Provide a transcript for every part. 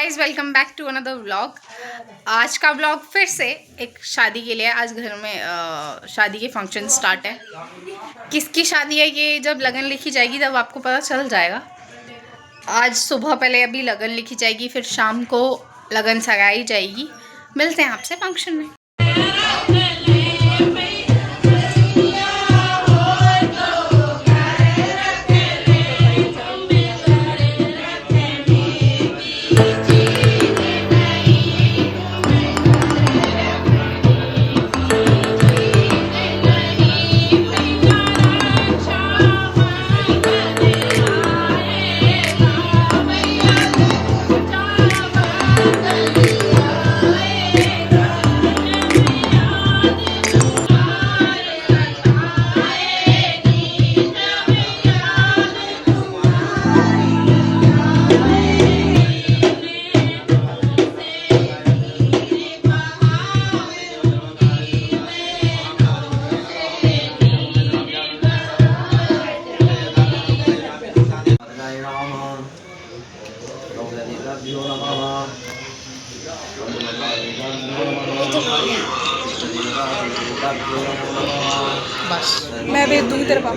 Guys welcome back to another vlog. आज का vlog फिर से एक शादी के लिए। आज घर में शादी के फंक्शन स्टार्ट है। किसकी शादी है ये जब लगन लिखी जाएगी तब आपको पता चल जाएगा। आज सुबह पहले अभी लगन लिखी जाएगी, फिर शाम को लगन सगाई जाएगी। मिलते हैं आपसे फंक्शन में। बस मैं भेज दूंगी तेरे पापा।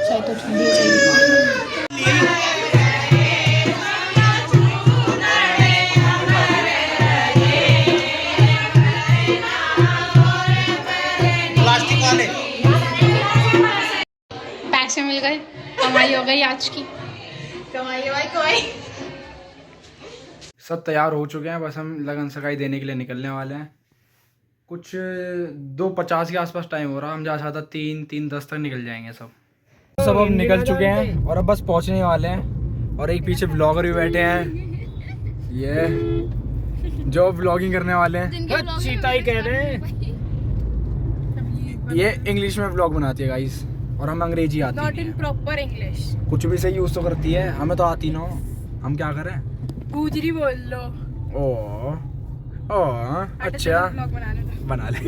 चाय तो ठंडी चाहिए। पैसे मिल गए, कमाई हो गई आज की। कमाई कमाई। सब तैयार हो चुके हैं, बस हम लगन सगाई देने के लिए निकलने वाले हैं। कुछ 2:50 के आसपास टाइम हो रहा, हम जा सकता 3:10 तक निकल जाएंगे। सब अब निकल चुके हैं और अब बस पहुंचने वाले हैं। और एक पीछे ब्लॉगर भी बैठे हैं, ये जो ब्लॉगिंग करने वाले हैं। चीता ही कह रहे हैं। ये इंग्लिश में ब्लॉग बनाती है गाइस, और हम अंग्रेजी आती है। Not in proper English. कुछ भी सही यूज तो करती है, हमें तो आती ना। हम क्या करें, गुजरी बोल लो। ओ अच्छा बना ले।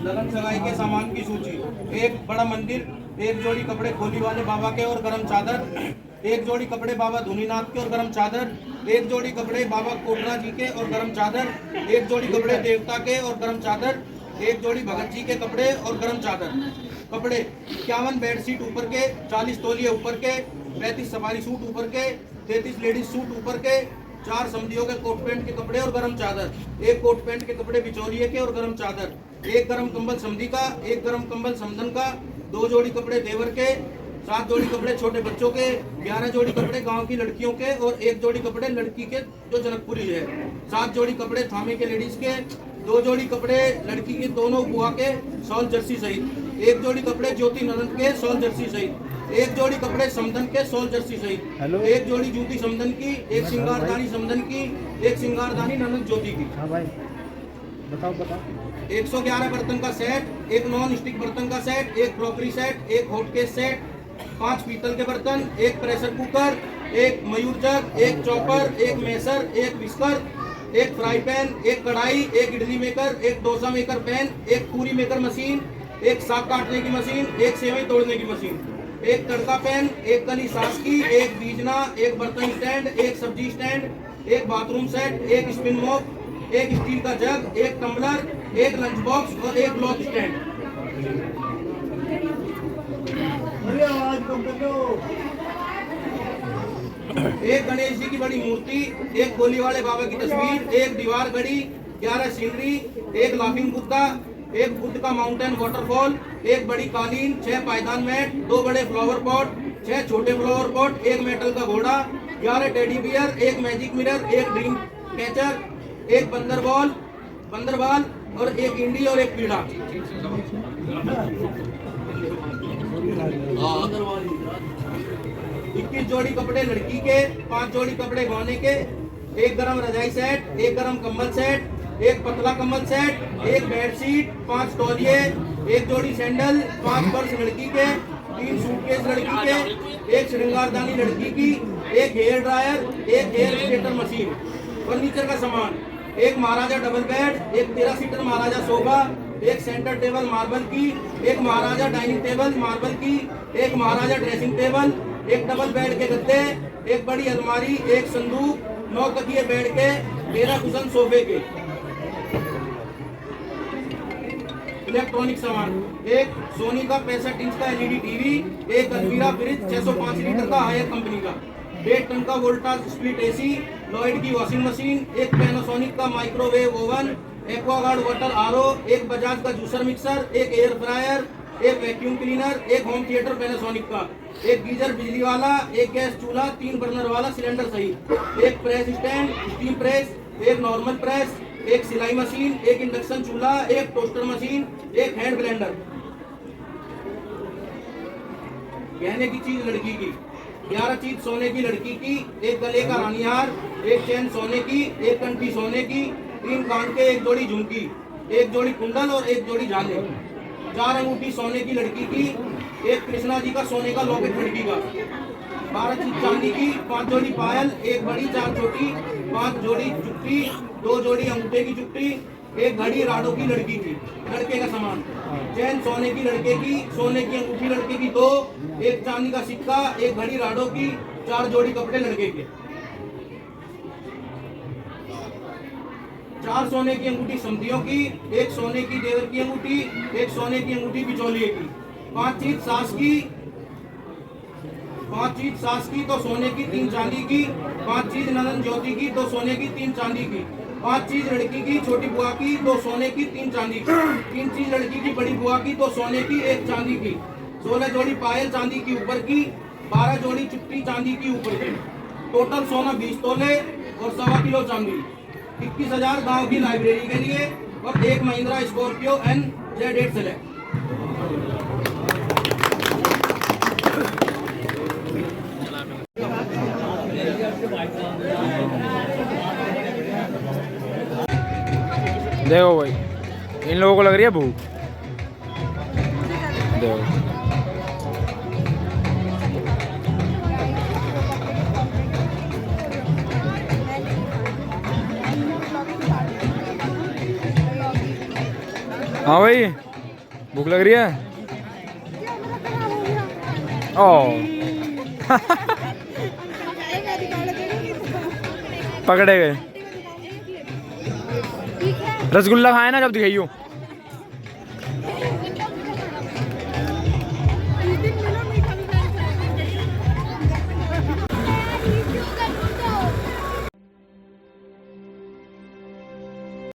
लगन सगाई के सामान की सूची। एक बड़ा मंदिर, एक जोड़ी कपड़े खोली वाले बाबा के और गरम चादर, एक जोड़ी कपड़े बाबा धुनीनाथ के और गरम चादर, एक जोड़ी कपड़े बाबा कोटरा जी के और गरम चादर, एक जोड़ी कपड़े देवता के और गरम चादर, एक जोड़ी भगत जी के कपड़े और गरम चादर। कपड़े 51 बेडशीट ऊपर के, 40 तौलिए ऊपर के, 35 सफारी सूट ऊपर के, 33 लेडीज सूट ऊपर के, 4 समधियों के कोट पैंट के कपड़े और गरम चादर, एक कोट पैंट के कपड़े बिचौलिए के और गरम चादर, एक गरम कंबल समधी का, एक गरम कंबल समधन का, 2 जोड़ी कपड़े देवर के, 7 जोड़ी कपड़े छोटे बच्चों के, 11 जोड़ी कपड़े गांव की लड़कियों के और 1 जोड़ी कपड़े लड़की के जो जनकपुरी है, 7 जोड़ी कपड़े थामे के लेडीज के, 2 जोड़ी कपड़े लड़की के दोनों बुआ के शॉल जर्सी सहित, 1 जोड़ी कपड़े ज्योति ननद के शॉल जर्सी सहित, 1 जोड़ी कपड़े समधन के शॉल जर्सी सहित, 1 जोड़ी जूती समधन की, 1 सिंगारदानी समधन की, 1 सिंगारदानी ननद ज्योति की। हाँ भाई बताओ 111 बर्तन का सेट, 1 नॉन स्टिक बर्तन का सेट, 1 क्रॉकरी सेट, 1 हॉटकेस सेट, 5 पीतल के बर्तन, 1 pressure cooker, 1 Mayur jug, 1 chopper, 1 masher, 1 whisker, 1 fry pan, 1 कढ़ाई, 1 idli maker, 1 dosa maker pan, 1 puri maker machine, 1 साग काटने की मशीन, 1 सेवई तोड़ने की मशीन, 1 तड़का पैन, 1 कली सास की, 1 बीजना, 1 बर्तन स्टैंड, 1 सब्जी stand, 1 bathroom set, 1 spin mop, 1 steel का जग, 1 टम्बलर, 1 लंच बॉक्स और 1 क्लॉथ स्टैंड। एक गणेश जी की बड़ी मूर्ति, 1 गोली वाले बाबा की तस्वीर, 1 दीवार घड़ी, 11 सीनरी, 1 लाफिंग बुद्धा, 1 बुद्ध का माउंटेन वाटरफॉल, 1 बड़ी कालीन, 6 पायदान मैट, 2 बड़े फ्लावर पॉट, 6 छोटे फ्लावर पॉट, 1 मेटल का घोड़ा, 11 teddy bear, 1 magic mirror, 1 dream catcher, 1 बंदर बाल और 1 इंडी और 1 पीढ़ा। 21 जोड़ी कपड़े लड़की के, 5 जोड़ी कपड़े गौने के, 1 गरम रजाई सेट, 1 गरम कंबल सेट, 1 पतला कंबल सेट, 1 बेडशीट, 5 तौलिए, 1 जोड़ी सैंडल, 5 पर्स लड़की के, 3 सूटकेस लड़की के, 1 श्रृंगारदानी लड़की की, 1 hair dryer, 1 hair straighter machine. Furniture का सामान 1 Maharaja double bed, 1 13 seater Maharaja sofa, 1 centre table marble की, 1 महाराजा डाइनिंग टेबल मार्बल की, 1 Maharaja dressing table, 1 double bed के गद्दे, 1 बड़ी अलमारी, 1 संदूक, 9 तकिए बेड के, 13 कुशन सोफे के। इलेक्ट्रॉनिक सामान 1 सोनी का 65 इंच का एलईडी टीवी, 1 अलमीरा फ्रिज 605 लीटर का हायर कंपनी का, 1 टन का वोल्टास स्प्लिट एसी, लॉयड की वॉशिंग मशीन, 1 पैनासोनिक का microwave oven, Aquaguard water RO, 1 Bajaj का juicer mixer, 1 air fryer, 1 vacuum cleaner, 1 home theatre Panasonic का, 1 गीजर बिजली वाला, 1 गैस चूल्हा 3 बर्नर वाला सिलेंडर सहित, 1 press stand, steam press, 1 normal press, 1 सिलाई मशीन, 1 इंडक्शन चूल्हा, 1 टोस्टर मशीन, 1 हैंड ब्लेंडर। गहने की चीज लड़की की 11 चीज सोने की लड़की की, 1 गले का रानीहार, 1 चैन सोने की, 1 कंठी सोने की, 3 कान के, 1 जोड़ी झुमकी, 1 जोड़ी कुंडल और 1 जोड़ी झाले, 4 अंगूठी सोने की लड़की की, एक कृष्णा जी का सोने का लॉकेट लड़की का, 12 चीज चांदी की, 5 जोड़ी पायल, एक बड़ी 4 छोटी, 5 जोड़ी चुट्टी, 2 जोड़ी अंगूठे की चुट्टी, एक घड़ी राडो की लड़की की, लड़के का सामान, चैन सोने की लड़के की, सोने की अंगूठी लड़के की 2, एक चांदी का सिक्का, एक घड़ी राडो की, 4 जोड़ी कपड़े लड़के के, 4 सोने की अंगूठी समधियों की, एक सोने की देवर की अंगूठी, एक सोने की अंगूठी बिचौलिए की, 5 चीज सास की, 5 चीज सास की, 2 सोने की 3 चांदी की, 5 चीज ननन ज्योति की, 2 सोने की 3 चांदी की, 5 चीज लड़की की छोटी बुआ की, 2 सोने की 3 चांदी की, 3 चीज लड़की की बड़ी बुआ की, 2 सोने की 1 चांदी की, 16 जोड़ी पायल चांदी की ऊपर की, 12 जोड़ी चुट्टी चांदी की ऊपर की, टोटल सोना 20 तोले और 1.25 किलो चांदी, 21,000 गांव की लाइब्रेरी के लिए और 1 महिंद्रा स्कॉर्पियो NZ8 सेलेक्ट। देखो भाई, इन लोगों को लग रही है भूख। देखो हाँ भाई, भूख लग रही है। ओ पकड़े गए। रसगुल्ला खाए ना जब दिखाइयो।